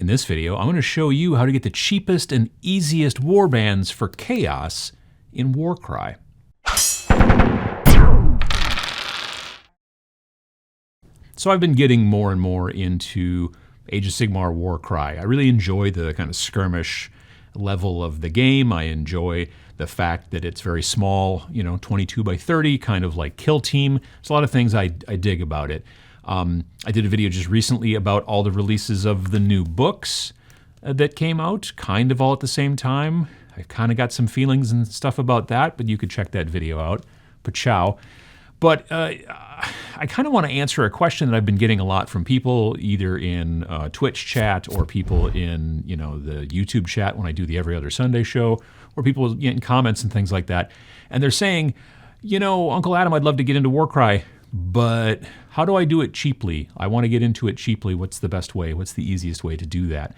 In this video, I'm going to show you how to get the cheapest and easiest warbands for Chaos in Warcry. So I've been getting more and more into Age of Sigmar Warcry. I really enjoy the kind of skirmish level of the game. I enjoy the fact that it's very small, 22 by 30, kind of like Kill Team. There's a lot of things I dig about it. I did a video just recently about all the releases of the new books that came out, kind of all at the same time. I've kind of got some feelings and stuff about that, but you could check that video out. Pachow. But I kind of want to answer a question that I've been getting a lot from people, either in Twitch chat or people in the YouTube chat when I do the Every Other Sunday show, or people in comments and things like that. And they're saying, Uncle Adam, I'd love to get into Warcry, but how do I do it cheaply? I want to get into it cheaply. What's the best way? What's the easiest way to do that?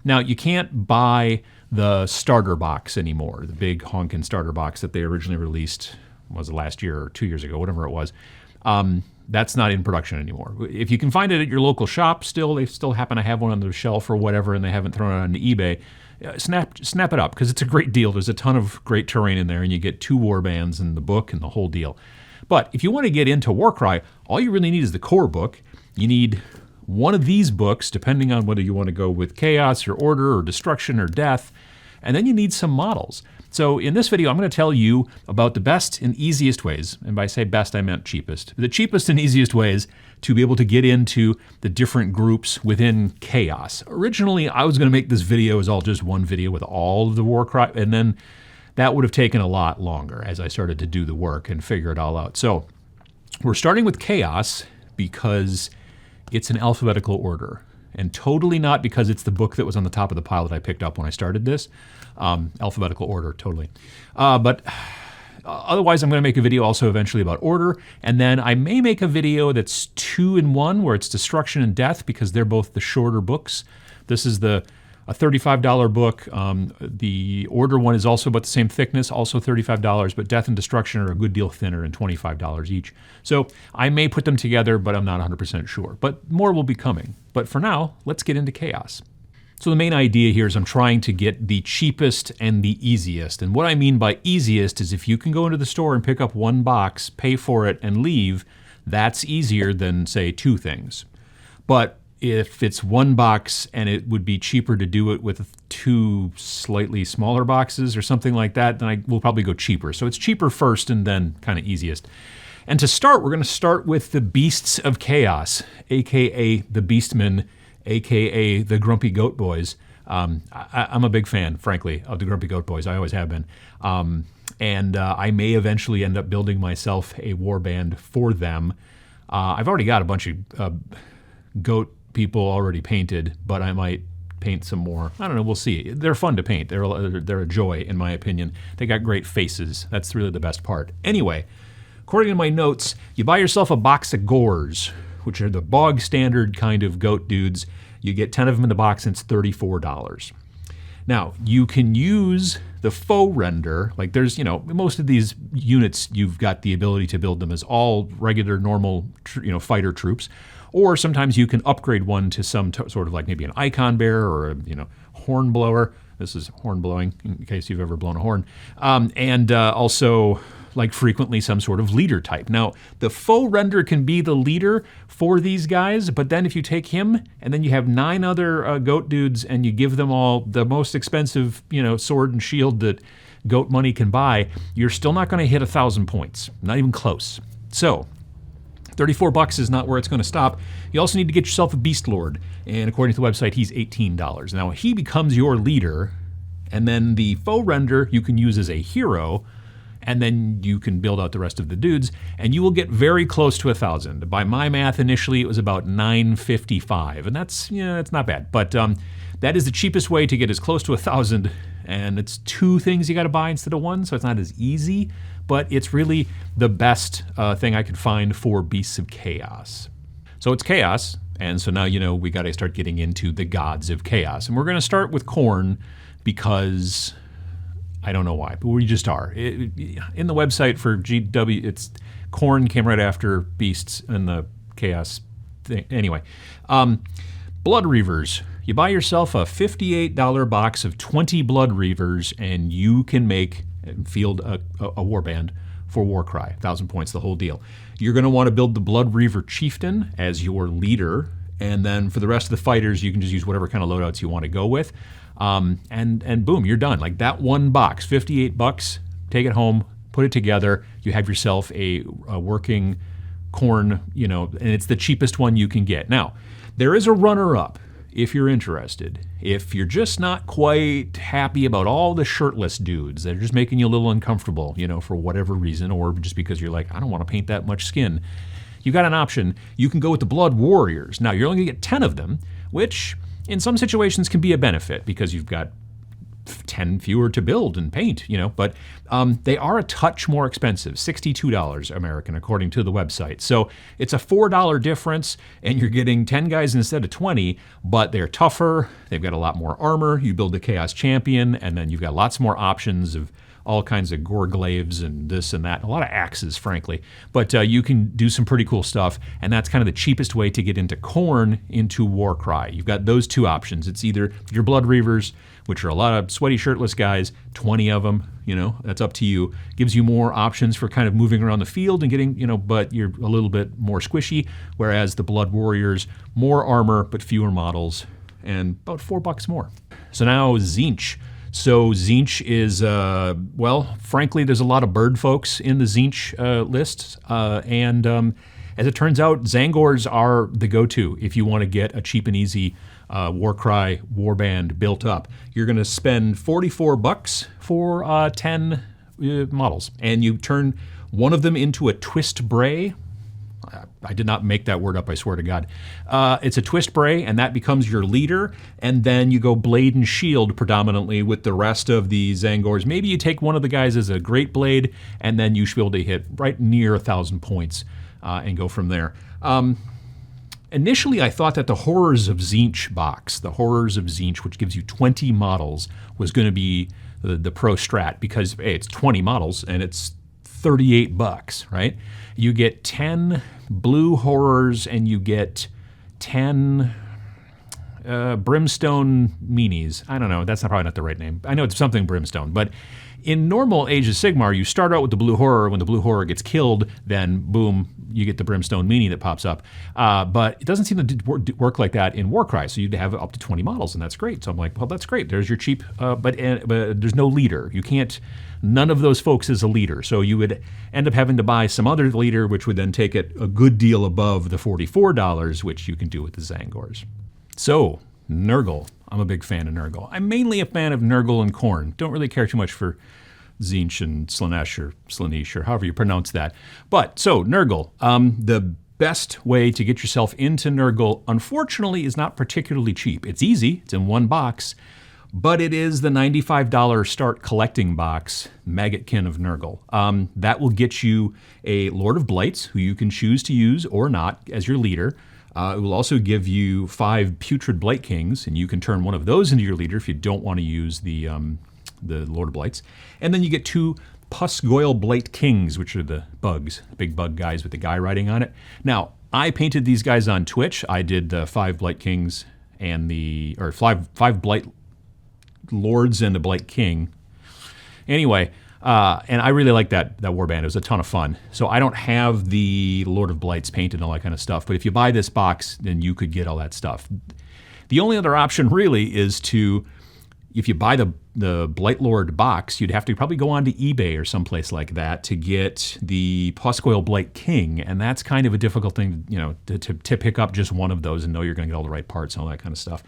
Now, you can't buy the starter box anymore, the big honkin' starter box that they originally released, was it last year or 2 years ago, whatever it was. That's not in production anymore. If you can find it at your local shop, they still happen to have one on their shelf or whatever, and they haven't thrown it on eBay, snap it up, because it's a great deal. There's a ton of great terrain in there, and you get 2 warbands in the book and the whole deal. But if you want to get into Warcry, all you really need is the core book. You need one of these books, depending on whether you want to go with Chaos or Order or Destruction or Death, and then you need some models. So in this video, I'm going to tell you about the best and easiest ways, and by say best, I meant cheapest, the cheapest and easiest ways to be able to get into the different groups within Chaos. Originally, I was going to make this video as all just one video with all of the Warcry, and then that would have taken a lot longer as I started to do the work and figure it all out. So we're starting with Chaos because it's in alphabetical order, and totally not because it's the book that was on the top of the pile that I picked up when I started this. Alphabetical order, totally. But otherwise, I'm going to make a video also eventually about Order, and then I may make a video that's 2-in-1 where it's Destruction and Death, because they're both the shorter books. This is a $35 book. The Order one is also about the same thickness, also $35, but Death and Destruction are a good deal thinner and $25 each. So I may put them together, but I'm not 100% sure. But more will be coming. But for now, let's get into Chaos. So the main idea here is I'm trying to get the cheapest and the easiest. And what I mean by easiest is if you can go into the store and pick up one box, pay for it, and leave, that's easier than, say, 2 things. But if it's one box and it would be cheaper to do it with 2 slightly smaller boxes or something like that, then I will probably go cheaper. So it's cheaper first and then kind of easiest. And to start, we're going to start with the Beasts of Chaos, aka the Beastmen, aka the Grumpy Goat Boys. I'm a big fan, frankly, of the Grumpy Goat Boys. I always have been. And I may eventually end up building myself a warband for them. I've already got a bunch of goat people already painted, but I might paint some more. I don't know, we'll see. They're fun to paint. They're a joy, in my opinion. They got great faces. That's really the best part. Anyway, according to my notes, you buy yourself a box of gores, which are the bog standard kind of goat dudes. You get 10 of them in the box, and it's $34. Now, you can use the faux render. Like there's, most of these units, you've got the ability to build them as all regular, normal, fighter troops. Or sometimes you can upgrade one to some sort of like maybe an icon bearer or a horn blower. This is horn blowing, in case you've ever blown a horn. And also, like frequently, some sort of leader type. Now, the faux render can be the leader for these guys, but then if you take him and then you have 9 other goat dudes and you give them all the most expensive, sword and shield that goat money can buy, you're still not going to hit 1,000 points. Not even close. So $34 is not where it's going to stop. You also need to get yourself a Beast Lord, and according to the website, he's $18. Now, he becomes your leader, and then the faux render you can use as a hero, and then you can build out the rest of the dudes, and you will get very close to 1,000. By my math, initially it was about 955, and that's not bad. But that is the cheapest way to get as close to 1,000, and it's 2 things you got to buy instead of 1, so it's not as easy. But it's really the best thing I could find for Beasts of Chaos. So it's Chaos, and so now we got to start getting into the gods of Chaos. And we're going to start with Khorne because I don't know why, but we just are. In the website for GW, it's Khorne came right after Beasts and the Chaos thing. Anyway, Blood Reavers. You buy yourself a $58 box of 20 Blood Reavers, and you can make and field a warband for Warcry. 1,000 points, the whole deal. You're going to want to build the Blood Reaver Chieftain as your leader, and then for the rest of the fighters, you can just use whatever kind of loadouts you want to go with. And boom, you're done. Like that one box, $58, take it home, put it together. You have yourself a working Khorne, and it's the cheapest one you can get. Now, there is a runner-up if you're interested. If you're just not quite happy about all the shirtless dudes that are just making you a little uncomfortable, for whatever reason, or just because you're like, I don't want to paint that much skin, you got an option. You can go with the Blood Warriors. Now, you're only going to get 10 of them, which in some situations can be a benefit because you've got 10 fewer to build and paint, but they are a touch more expensive, $62 American, according to the website. So it's a $4 difference, and you're getting 10 guys instead of 20, but they're tougher, they've got a lot more armor, you build the Chaos Champion, and then you've got lots more options of all kinds of Gorglaives and this and that, a lot of axes, frankly. But you can do some pretty cool stuff, and that's kind of the cheapest way to get into Khorne, into Warcry. You've got those two options. It's either your Blood Reavers, which are a lot of sweaty, shirtless guys, 20 of them, that's up to you. Gives you more options for kind of moving around the field and getting, but you're a little bit more squishy, whereas the Blood Warriors, more armor, but fewer models, and about $4 more. So now Tzeentch. So Tzeentch is, frankly, there's a lot of bird folks in the Tzeentch list, and as it turns out, Tzaangors are the go-to if you want to get a cheap and easy Warcry warband built up. You're going to spend $44 for 10 models, and you turn one of them into a twist bray. I did not make that word up, I swear to God. It's a twist bray, and that becomes your leader, and then you go blade and shield predominantly with the rest of the Tzaangors. Maybe you take one of the guys as a great blade, and then you should be able to hit right near 1,000 points and go from there. Initially, I thought that the Horrors of Tzeentch box, the Horrors of Tzeentch, which gives you 20 models, was going to be the pro strat because, hey, it's 20 models, and it's $38, right? You get 10 blue horrors and you get 10 brimstone meanies. I don't know, that's probably not the right name. I know it's something brimstone, but in normal Age of Sigmar, you start out with the blue horror. When the blue horror gets killed, then boom, you get the brimstone meanie that pops up. But it doesn't seem to work like that in Warcry, so you'd have up to 20 models, and that's great. So I'm like, well, that's great. There's your cheap, but there's no leader. You can't, none of those folks is a leader. So you would end up having to buy some other leader, which would then take it a good deal above the $44, which you can do with the Tzaangors. So, Nurgle. I'm a big fan of Nurgle. I'm mainly a fan of Nurgle and Khorne. Don't really care too much for Tzeentch and Slaanesh or Slaanesh or however you pronounce that. But, so, Nurgle. The best way to get yourself into Nurgle, unfortunately, is not particularly cheap. It's easy. It's in one box. But it is the $95 start collecting box, Maggotkin of Nurgle. That will get you a Lord of Blights, who you can choose to use or not as your leader. It will also give you 5 Putrid Blight Kings, and you can turn one of those into your leader if you don't want to use the Lord of Blights. And then you get 2 Pusgoyle Blight Kings, which are the bugs, big bug guys with the guy riding on it. Now, I painted these guys on Twitch. I did the 5 Blight Kings and five Blight Lords and the Blight King. Anyway, and I really like that warband. It was a ton of fun. So I don't have the Lord of Blights painted and all that kind of stuff, but if you buy this box, then you could get all that stuff. The only other option really is if you buy the Blight Lord box, you'd have to probably go on to eBay or someplace like that to get the Pusgoyle Blight King, and that's kind of a difficult thing, to pick up just one of those and know you're going to get all the right parts and all that kind of stuff.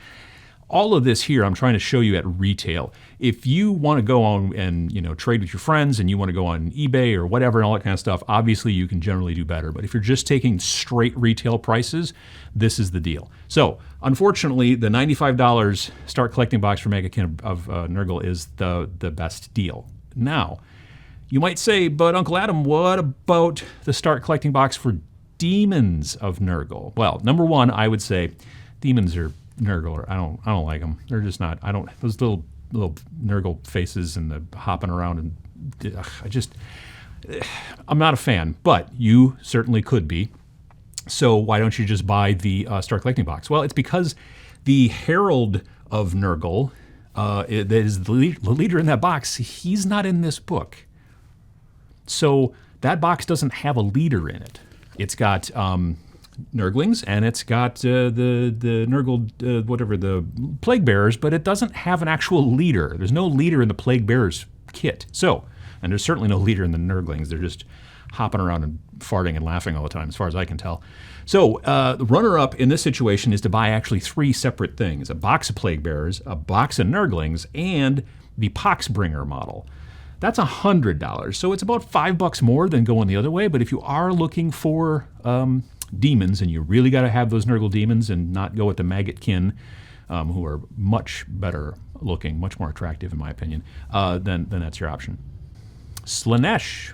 All of this here I'm trying to show you at retail. If you want to go on and trade with your friends and you want to go on eBay or whatever and all that kind of stuff, obviously you can generally do better. But if you're just taking straight retail prices, this is the deal. So unfortunately, the $95 start collecting box for Maggotkin of Nurgle is the best deal. Now, you might say, but Uncle Adam, what about the start collecting box for Demons of Nurgle? Well, number one, I would say demons are Nurgle. I don't like them. They're just not. I don't. Those little Nurgle faces and the hopping around and I'm not a fan. But you certainly could be. So why don't you just buy the start collecting box? Well, it's because The Herald of Nurgle, that is the leader in that box, he's not in this book. So that box doesn't have a leader in it. It's got Nurglings, and it's got the Nurgle, whatever, the Plague Bearers, but it doesn't have an actual leader. There's no leader in the Plague Bearers kit. So, and there's certainly no leader in the Nurglings. They're just hopping around and farting and laughing all the time, as far as I can tell. So the runner-up in this situation is to buy actually 3 separate things: a box of Plague Bearers, a box of Nurglings, and the Poxbringer model. That's $100, so it's about $5 more than going the other way. But if you are looking for demons, and you really got to have those Nurgle demons and not go with the Maggotkin, who are much better looking, much more attractive in my opinion, then that's your option. Slaanesh,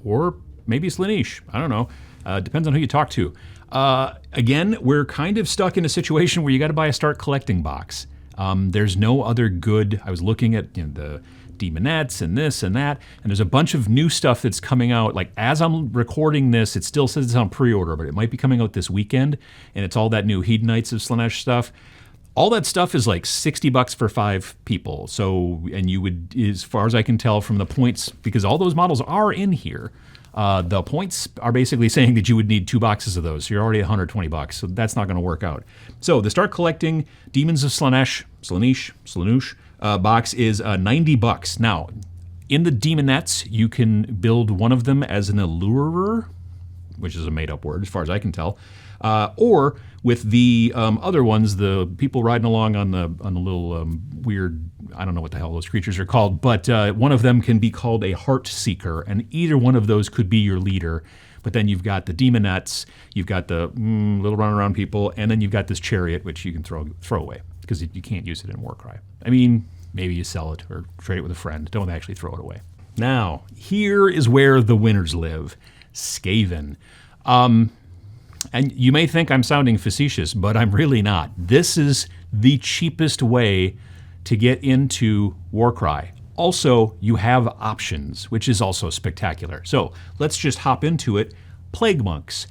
or maybe Slaanesh, I don't know. Depends on who you talk to. Again, we're kind of stuck in a situation where you got to buy a start collecting box. There's no other good. I was looking at the Demonettes and this and that, and there's a bunch of new stuff that's coming out. Like, as I'm recording this, it still says it's on pre-order, but it might be coming out this weekend, and it's all that new Hedonites of Slaanesh stuff. All that stuff is like $60 for 5 people. So, and you would, as far as I can tell from the points, because all those models are in here, the points are basically saying that you would need 2 boxes of those. So you're already $120. So that's not going to work out. So the start collecting Demons of Slaanesh box is $90. Now, in the Demonettes, you can build one of them as an Allurer, which is a made-up word as far as I can tell, or with the other ones, the people riding along on the little weird, I don't know what the hell those creatures are called, but one of them can be called a Heart Seeker, and either one of those could be your leader. But then you've got the Demonettes, you've got the little runaround people, and then you've got this Chariot, which you can throw away, because you can't use it in Warcry. I mean, maybe you sell it or trade it with a friend. Don't actually throw it away. Now, here is where the winners live. Skaven. And you may think I'm sounding facetious, but I'm really not. This is the cheapest way to get into Warcry. Also, you have options, which is also spectacular. So let's just hop into it. Plague Monks.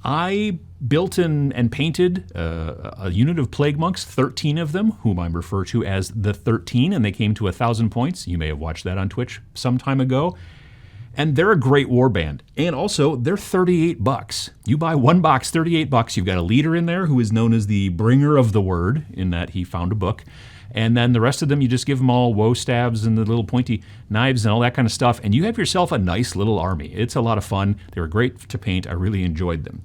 I built and painted a unit of Plague Monks, 13 of them, whom I refer to as the 13, and they came to 1,000 points. You may have watched that on Twitch some time ago. And they're a great warband. And also, they're $38. You buy one box, $38. You've got a leader in there who is known as the Bringer of the Word, in that he found a book. And then the rest of them, you just give them all woe stabs and the little pointy knives and all that kind of stuff, and you have yourself a nice little army. It's a lot of fun. They were great to paint. I really enjoyed them.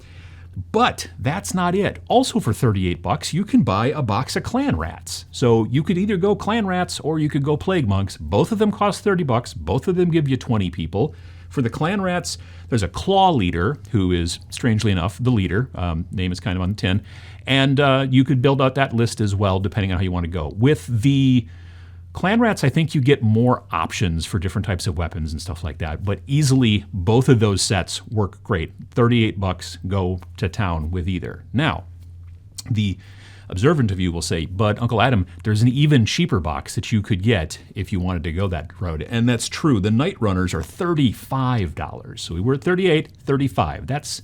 But that's not it. Also for $38, you can buy a box of Clan Rats. So you could either go Clan Rats or you could go Plague Monks. Both of them cost $30. Both of them give you 20 people. For the Clan Rats, there's a Claw Leader, who is, strangely enough, the leader. Name is kind of on the tin. And you could build out that list as well, depending on how you want to go. With the Clan Rats, I think you get more options for different types of weapons and stuff like that. But easily, both of those sets work great. $38, go to town with either. Now, the observant of you will say, but Uncle Adam, there's an even cheaper box that you could get if you wanted to go that road. And that's true. The Night Runners are $35. So we were at $38, $35. That's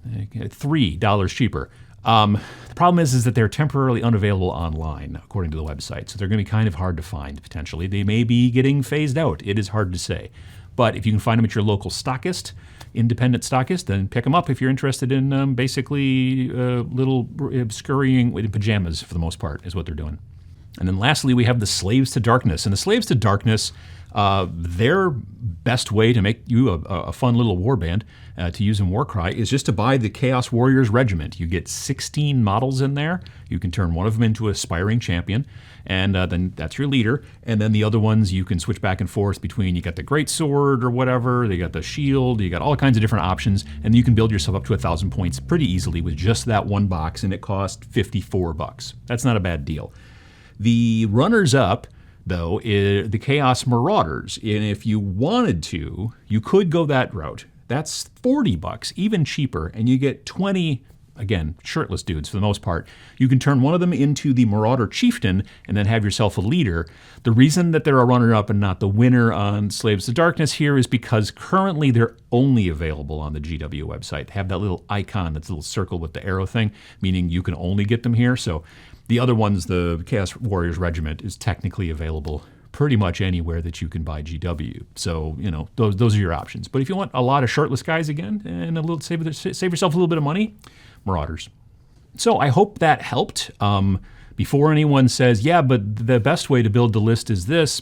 $3 cheaper. The problem is that they're temporarily unavailable online, according to the website. So they're going to be kind of hard to find, potentially. They may be getting phased out. It is hard to say. But if you can find them at your local stockist, independent stockist, then pick them up if you're interested in basically little scurrying in pajamas, for the most part, is what they're doing. And then lastly, we have the Slaves to Darkness. And the Slaves to Darkness, their best way to make you a fun little warband to use in Warcry is just to buy the Chaos Warriors Regiment. You get 16 models in there. You can turn one of them into Aspiring Champion, and then that's your leader. And then the other ones you can switch back and forth between. You got the Great Sword or whatever, you got the Shield, you got all kinds of different options, and you can build yourself up to 1,000 points pretty easily with just that one box, and it cost $54. That's not a bad deal. The runners-up, though, is the Chaos Marauders. And if you wanted to, you could go that route. That's $40, even cheaper, and you get 20, again, shirtless dudes for the most part. You can turn one of them into the Marauder Chieftain and then have yourself a leader. The reason that they're a runner-up and not the winner on Slaves to Darkness here is because currently they're only available on the GW website. They have that little icon, that little circle with the arrow thing, meaning you can only get them here. So The other ones, the Chaos Warriors Regiment, is technically available pretty much anywhere that you can buy GW. So, those are your options. But if you want a lot of shirtless guys again and save yourself a little bit of money, Marauders. So I hope that helped. Before anyone says, yeah, but the best way to build the list is this,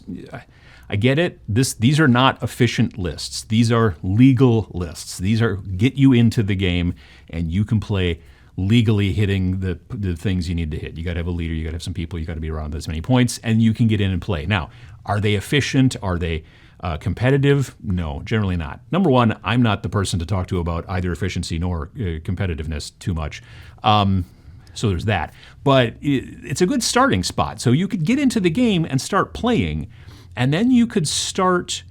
I get it. These are not efficient lists. These are legal lists. These are get you into the game and you can play legally hitting the things you need to hit. You got to have a leader, you got to have some people, you got to be around this many points, and you can get in and play. Now, are they efficient? Are they competitive? No, generally not. Number one, I'm not the person to talk to about either efficiency nor competitiveness too much. So there's that. But it's a good starting spot. So you could get into the game and start playing, and then you could start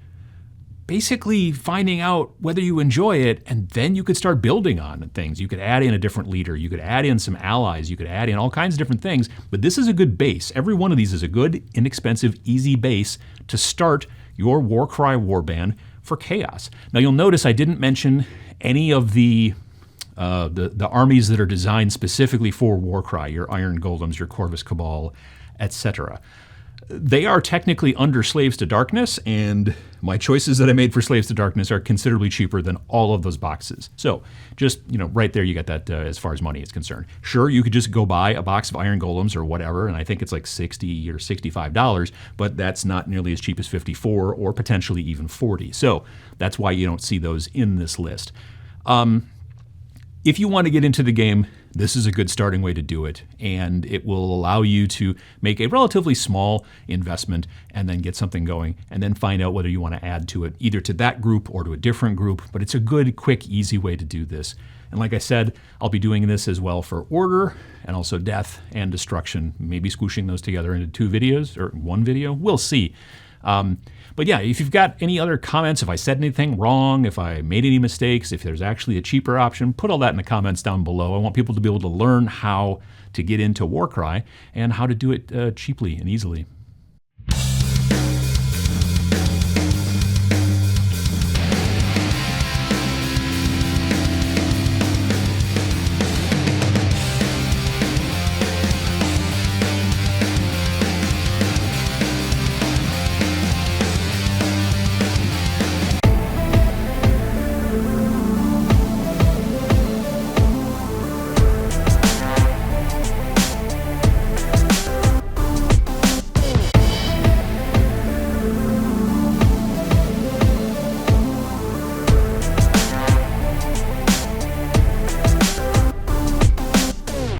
basically finding out whether you enjoy it, and then you could start building on things. You could add in a different leader. You could add in some allies. You could add in all kinds of different things. But this is a good base. Every one of these is a good, inexpensive, easy base to start your Warcry warband for Chaos. Now you'll notice I didn't mention any of the armies that are designed specifically for Warcry, your Iron Golems, your Corvus Cabal, etc. They are technically under Slaves to Darkness, and my choices that I made for Slaves to Darkness are considerably cheaper than all of those boxes. So just, right there you got that as far as money is concerned. Sure, you could just go buy a box of Iron Golems or whatever, and I think it's like $60 or $65, but that's not nearly as cheap as $54 or potentially even $40. So that's why you don't see those in this list. If you want to get into the game, this is a good starting way to do it, and it will allow you to make a relatively small investment and then get something going and then find out whether you want to add to it, either to that group or to a different group. But it's a good, quick, easy way to do this. And like I said, I'll be doing this as well for Order and also Death and Destruction, maybe squooshing those together into 2 videos or 1 video. We'll see. But yeah, if you've got any other comments, if I said anything wrong, if I made any mistakes, if there's actually a cheaper option, put all that in the comments down below. I want people to be able to learn how to get into Warcry and how to do it cheaply and easily.